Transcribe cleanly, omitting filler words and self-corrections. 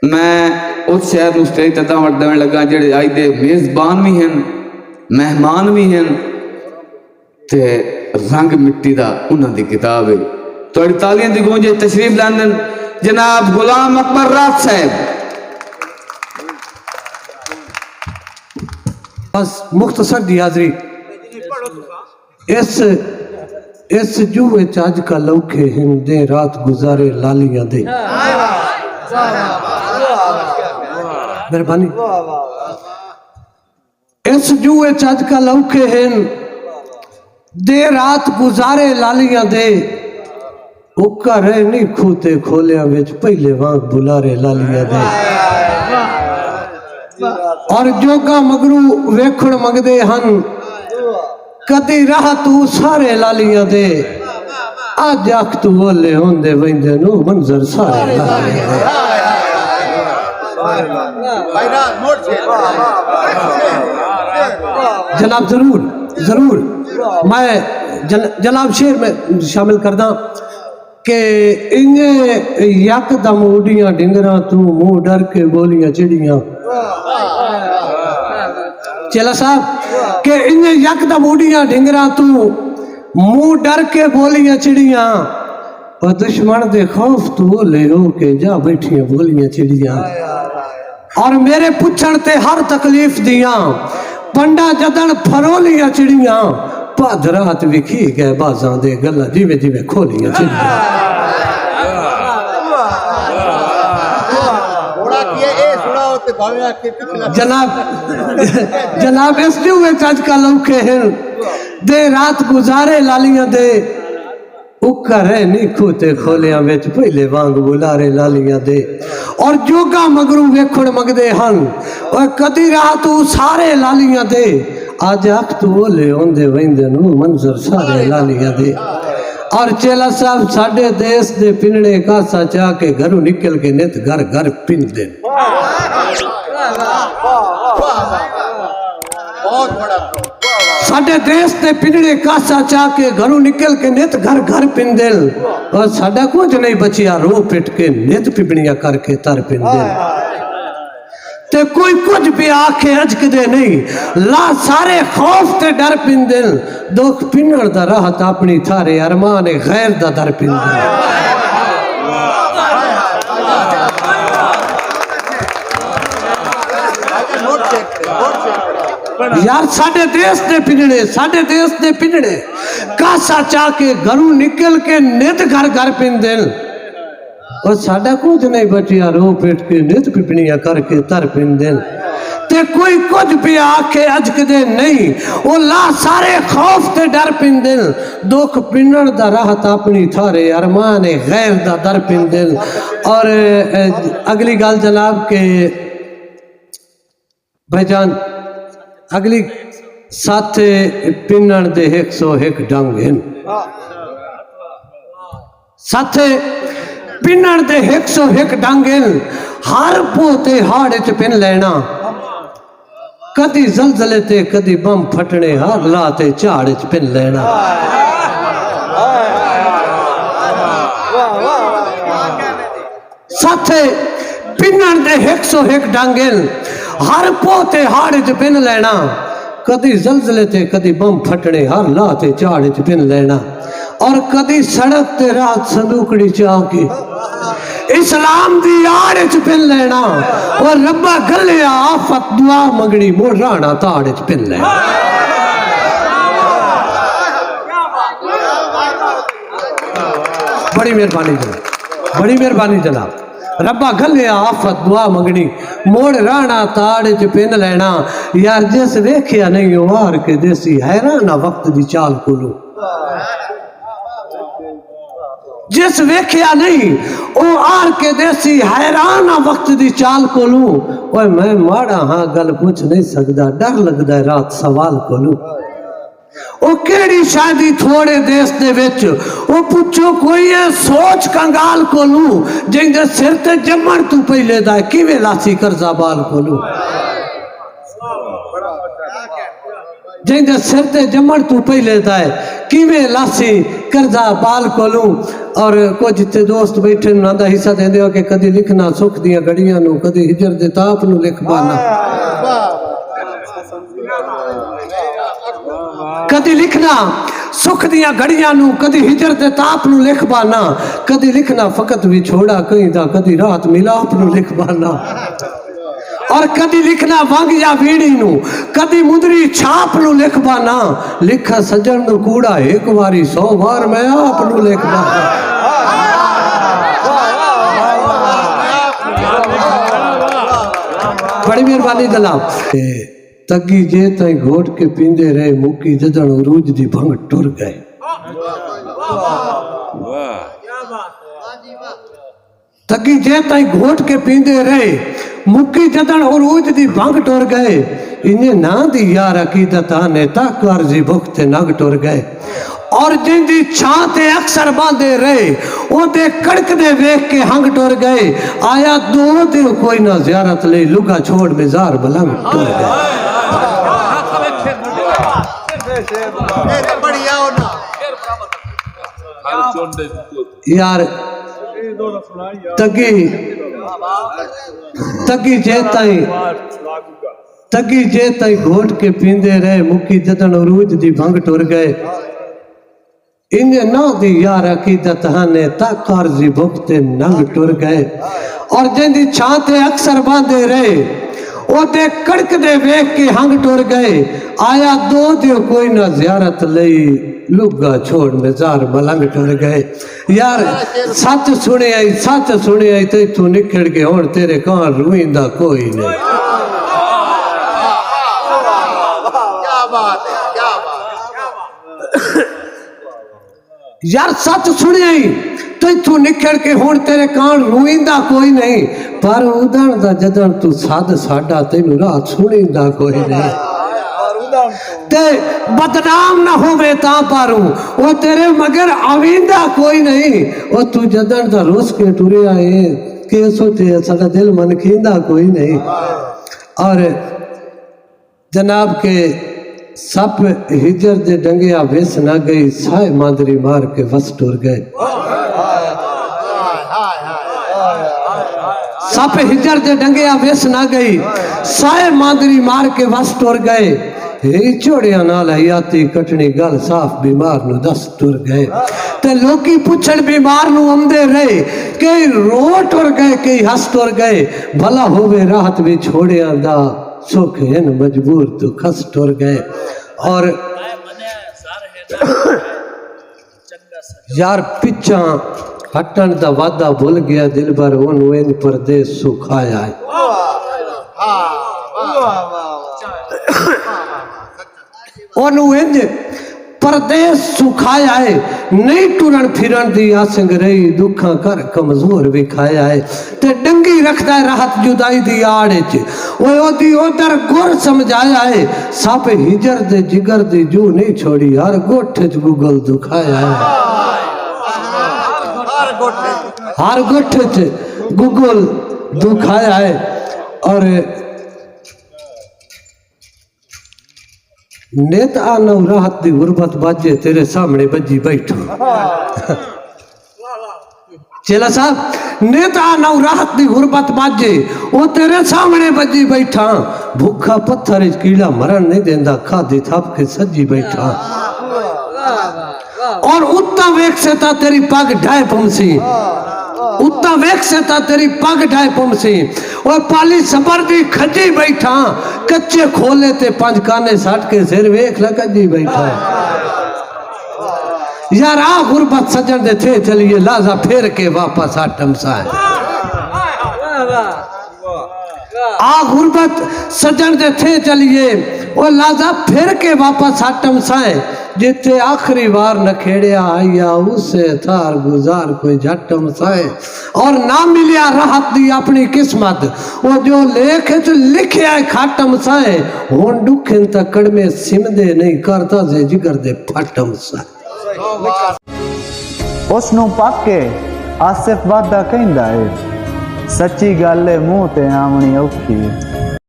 मैं उस शहर में स्टेज तदा वट देने लगा जेडे अज दे मेजबान भी हैं मेहमान भी हैं ते रंग मिट्टी का उन्होंने किताब है। थोड़ी तालियां की गूंज तशरीफ लाने जनाब गुलाम अकबर राज साहब। बस मुख्तसर दी हाजरी इस जुए च अज कल औखे हिंदे रात गुजारे लालियां दे मेहरबानी। इस जुए च अज कल औखे हैं दे रात गुजारे लालियां दे उका रहे नहीं खूते खोलिया बिच पहले वांग बुलारे लालियां दे और जोगा मगरू वेखण मंगदे हन कदी राह तू सारे लालियां दे अज अख तू बोले होंदे वेंदे नु मंजर सारे लालियां दे। जनाब जरूर जरूर मैं जनाब शेर में शामिल करदा के इंगे यकदम उड़ियां डिंगरा तू मुंह डर के बोलियां चिड़ियां चेला साहब के इंगे यकदम उड़ियां डिंगरा तू मुंह डर के बोलियां चिड़ियां और दुश्मन दे खौफ तू बोले हो के जा बैठियां बोलियां चिड़ियां और मेरे पुछण ते हर तकलीफ दियां पंडा जदन फरोलियां चिड़ियां पद रात विखी गए बाजां दे गल्ला जिवे जिवे खोलियां चिड़ियां। जनाब इस जुए अजकल औखे हैं दे रात गुजारे लालियां दे उका रह नहीं खूते खोलियां बिच पहले वांग बुलारे लालियां दे और जोगा मगरू वेखण मंगदे हन और कदी राह तू सारे लालियां दे आज अख तू बोले होंदे वेंदे नु मंजर सारे लालियां दे। और चेला साहब साडे देश दे पिंडे कासा चा के घरों निकल के नित घर घर पिन दे साडे देश दे पिंडे कासा चा के घरों निकल के नित घर घर पिन दे और साडा कुछ नहीं बचिया रो पिट के नित पिपणियां करके तर पिन दे ते कोई कुछ भी आखे अजकदे नहीं ला सारे खौफ ते डर पिन दिल दुख पिनण दा राहत अपनी थारे अरमान गैर दा दर पिन दिल। यार साडे देश दे पिंजड़े कासा चा के घरों निकल के नित घर घर पिन दिल और साडा कुछ नहीं बचिया रो पेट के नित पिपणियां करके तर पिन दिल ते कोई कुछ भी आखे अजकदे नहीं वो ला सारे खौफ ते डर पिन दिल दुख पिनण दा राहत अपनी थारे अरमान गैर दा दर पिन दिल। और अगली गल जनाब के भाईजान अगली साथ पिनण दे 101 ढंग हैं साथ पिनण दे 101 ढंग हैं हर पोते हाड़ च पिन लेना कदी जलजले ते कदी बम फटने हर लाते झाड़ च पिन लेना साथ पिनण दे 101 ढंग हैं हर पोते हाड़ च पिन लेना कदी जलजले ते कदी बम फटने हर लाते झाड़ च पिन लेना और कदी सड़क ते रात संदूकड़ी चाह के इस्लाम दी आड़ च पिन लेना और रब्बा गले आफत दुआ मंगनी मोड़ राणा ताड़ च पिन लेना। बड़ी मेहरबानी जनाब रब्बा गले आफत दुआ मंगनी मोड़ राणा ताड़ च पिन लेना। यार जिस वेख्या नहीं हो हार के देसी हैराना वक्त दी चाल कोलू जिस वेख्या नहीं ओ आर के देसी हैरान वक्त दी चाल कोलू ओए मैं माड़ा हाँ गल पूछ नहीं सकदा डर लगदा रात सवाल कोलू ओ केड़ी शादी थोड़े देश दे विच ओ पुछो कोई है सोच कंगाल कोलू जिंदे सिर ते जम्मण तू पहले दा किवें लासी करजा बाल कोलू जिंदे सिर ते जमण तू पहले ताए किवें लासी करजा बाल कोलू। और कुछ ते दोस्त बैठे ना दा हिस्सा देंदे हो कि कदी लिखना सुख दियां घड़ियां नू, कदी हिजर दे ताप नू लिख पाना, कदी लिखना सुख दियां घड़ियां नू, कदी हिजर दे ताप नू लिख पाना, कदी लिखना फकत भी छोड़ा कहीं दा, कदी रात मिलाप नू लिख पाना, और कदी लिखना वंग या बीड़ी नू, कदी मुंदरी छाप नू लिख पाना। लिखा सजन नू कूड़ा एक बारी 100 बार मैं आप नू लिख पाना। बड़ी मेहरबानी दला तगी जे ताई घोट के पींदे रहे मुक्की जदन उरूज दी भंग टुर गए। तगी जे ताई घोट के पींदे रहे मुक्की जदन उरूज दी भंग टुर गए। इन्हें ना दी यार अकीदत आने तक अर्जी भुगते नग टुर गए। और जिंदी छाते अक्सर बांधे रहे ओदे कड़क दे वेख के हंग टुर गए। आया 2 दिन कोई ना ज़ियारत ले लुगा छोड़ बेजार बलंग टुर गए। यार तगी जे ताई घोट के पींदे रहे मुक्की जदन उरूज दी भंग टुर गए। इन्हें ना दी यार अकीदत हाने तक अर्जी भुगते नंग टुर गए। और जिंदी छाते अक्सर बांधे रहे ओदे कड़क दे वेख के हंग टुर गए। आया 2 दिन कोई ना ज़ियारत लई लुगा छोड़ मेजार मलंग टुर गए। यार सच सुने आई ते तू निखड़ के हुण तेरे कान रुईंदा कोई नहीं। यार सच सुने आई तू निखड़ के हुण तेरे कान रुईंदा कोई नहीं। पर उदण दा जदन तू साध साडा तेनू रात सुनींदा कोई नहीं। ते बदनाम ना होवे ता पारू ओ तेरे मगर आविंदा कोई नहीं। ओ तू जदन दा रोस के टुरे आए के सोचे साडा दिल मन खींदा कोई नहीं। और जनाब के सप हिजर दे डंगिया वेस ना गई साए मांदरी मार के वस टुर गए। सप हिजर दे डंगिया वेस ना गई साए मांदरी मार के वस टुर गए। हे चोड़िया नाल हयाती कटनी गल साफ बीमार नू दस टुर गए। ते लोकी पुछण बीमार नू आंदे रहे कई रो टुर गए कई हंस टुर गए। भला होवे राहत भी छोड़िया दा सुख इन मजबूर तू खस टुर गए। और यार पिछा हटन दा वादा भूल गया दिल भर ओनू इन परदेस सुखाया है। ओनू इंज परदेस सुखाया है। नहीं टुरन फिरन दी आसंग रही दुखा कर कमजोर भी खाया है। ते डंगी रखदा है राहत जुदाई दी आड़ च ओए ओदी ओदर गुर समझाया है। सप हिजर दे जिगर दी जू नहीं छोड़ी हर गोठे च गुगल दुखाया है। हर गोठे च गुगल दुखाया है। और नेत आना राहत दी गुरबत बाजे तेरे सामने बजी बैठो। चेला साहब नेत आना राहत दी गुरबत बाजे वो तेरे सामने बजी बैठा। भूखा पत्थर कीड़ा मरण नहीं देंदा खादी थप के सजी बैठा। और उत्ता वेख से ता तेरी पग ढाए पमसी उत्ता वेख से ता तेरी पग ढाए पमसी। और पाली सबर दी खजी बैठा कच्चे खोले ते 5 काने साट के सिर वेख ल कजी बैठा। यार आ गुरबत सजन दे थे चलिए लाजा फेर के वापस आटम साए। आ गुरबत सजन दे थे चलिए ओ लाजा फेर के वापस आटम साए। जिथे आखिरी बार नखेड़िया आया उसे थार गुजार कोई जटम साए। और ना मिलिया राहत दी अपनी किस्मत वो जो लेख च लिखिया खाटम साए। हुण दुखन तक कड़मे सिमदे नहीं करता जे जिगर दे फटम साए। उस नूं पाके आसिफ वादा कहंदा है सच्ची गल है मुंह ते आमणी औखी।